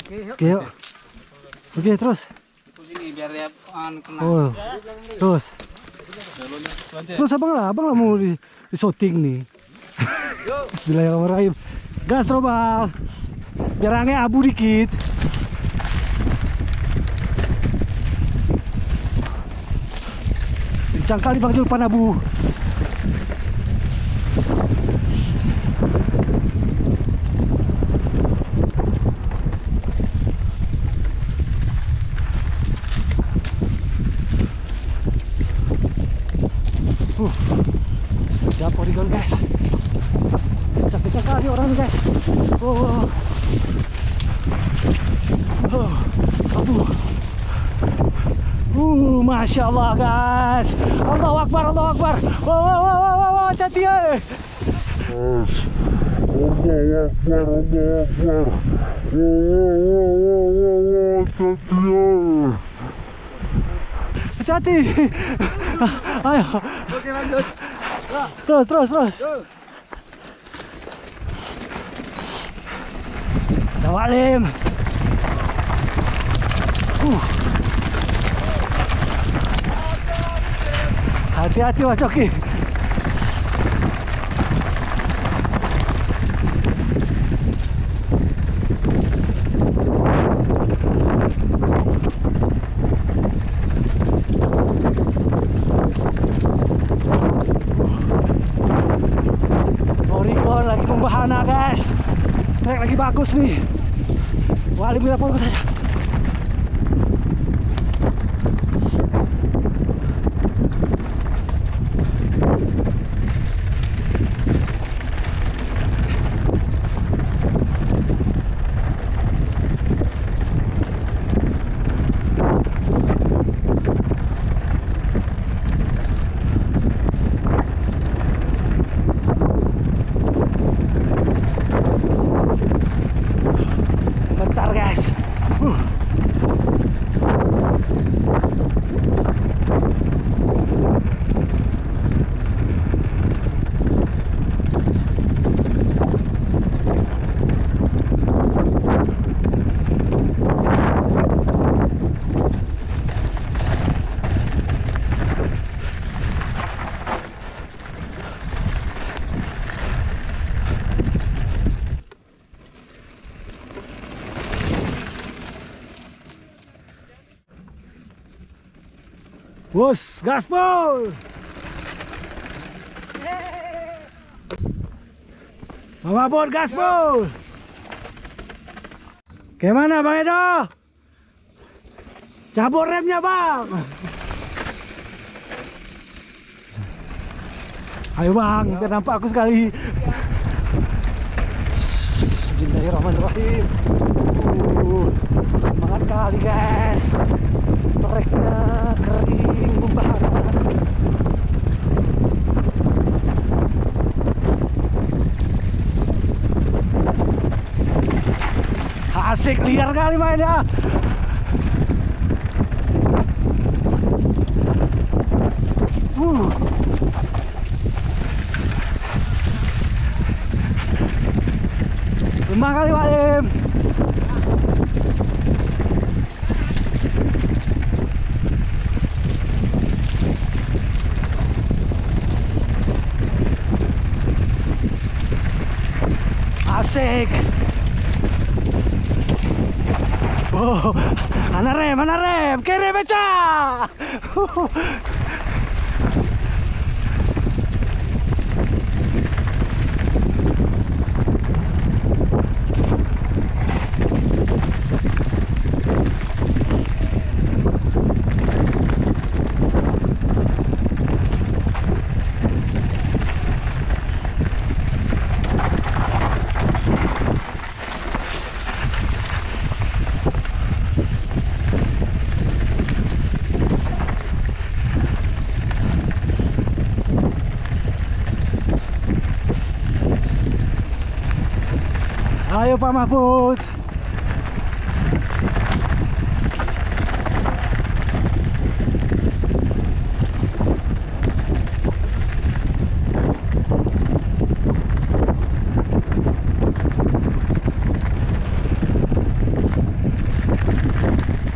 Oke, yuk. Oke, terus. Sini biar dia kena. Oh, terus. Terus abang lah mau di syuting nih. Bismillahirrahmanirrahim. Gas Robal. Biar aneh abu dikit. Kencang kali Bang Jul panabu. Sedap origon guys. Kencang-kencang kali orang nih guys. Oh. Aduh. Masya Allah guys. Allahu Akbar, Allahu Akbar. Wow, hati-hati ya. Hati-hati. Ayo. Oke, lanjut. Terus. Dawalim. Hati-hati Mas Coki. Origon lagi membahana guys. Trek lagi bagus nih. Walim kita fokus saja. Bentar guys. Bos, gaspol. Mama Bor, gaspol. Gimana Bang Edo? Cabut remnya Bang. Ayo Bang, biar nampak aku sekali. Bismillahirrahmanirrahim. Semangat kali guys. Treknya kering membahana. Asik liar kali mainnya. Lemah kali Walim. Asik. Oh, mana rem, kiri pecah. Ayo Pak Mahfud.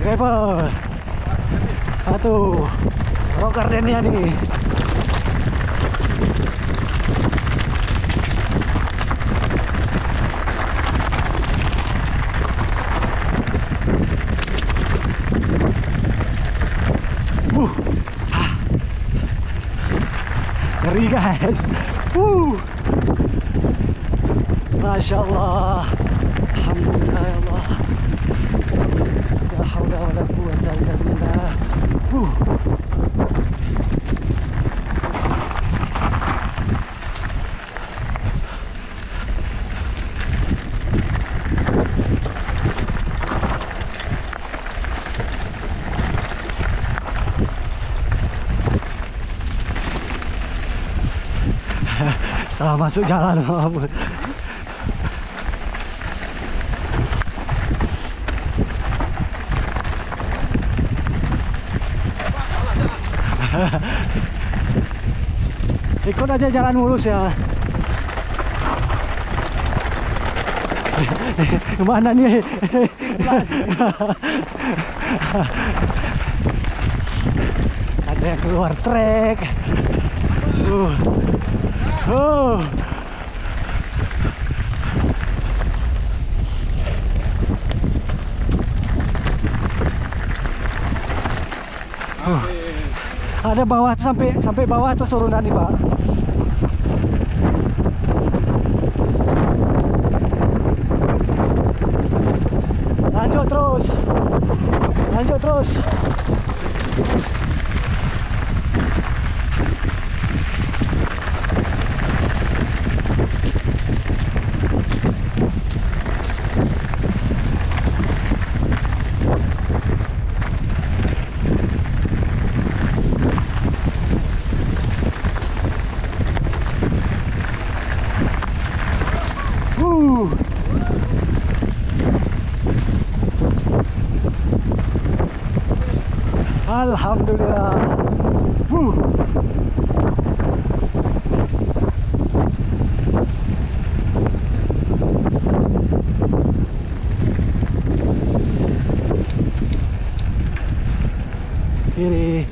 Gravel. Satu. Rock Gardenia nih. Ngeri guys. Masya Allah. Alhamdulillah ya Allah. La haula wala quwwata illa billah. Salah masuk jalan, ampun. Ikut aja jalan mulus ya. Kemana nih? Ada yang keluar trek. Ada bawah tuh sampai bawah tuh turunan nih Pak. Lanjut terus. Lanjut terus. Alhamdulillah. Kiri.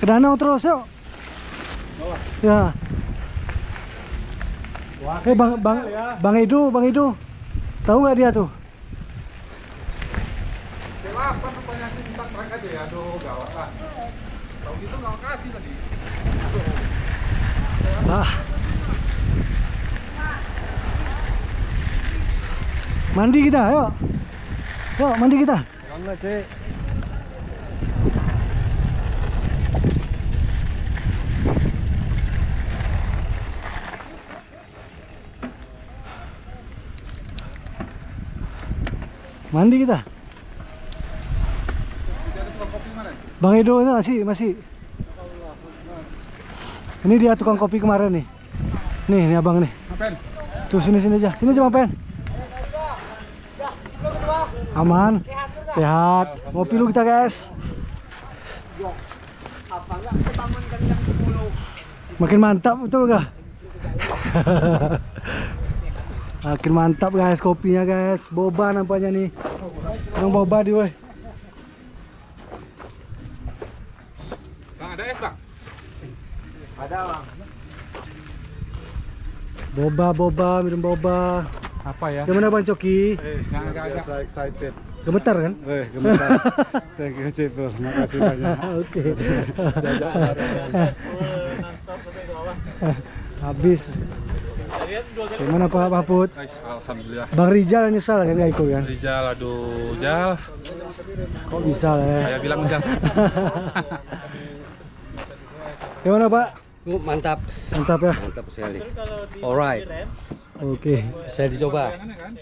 Ke danau terus yuk. Ya. Bang Edo, tahu nggak dia tuh? Apa rupanya kita trek aja ya, aduh gawat lah. Kalau gitu nggak kasih tadi. Mandi kita, yuk. Yuk, mandi kita. Enggak, Cek. Mandi kita. Bang Edo itu masih. Ini dia tukang kopi kemarin nih. Nih abang nih. Ngapain? Tuh sini aja. Sini aja Bang Pen. Aman. Sehat. Ngopi dulu kita guys. Makin mantap betul gak? Makin mantap guys kopinya guys. Boba nampaknya nih. Yang boba di weh. Bang, ada es, Bang? Ada bang. Boba, minum boba. Apa ya? Gimana Bang Coki? Agak-agak. Excited. Gemetar kan? Gemetar. Thank you Cipur, makasih banyak. Oke. Habis. Gimana Pak Mahfud? Guys, alhamdulillah. Bang Rijal nyesal kan nggak ikut kan? Rijal, aduh, Jal. Kok bisa lah ya? Saya bilang Jal. Gimana Pak? Mantap, Mantap ya? mantap sekali. Alright, Oke. saya dicoba. Kan?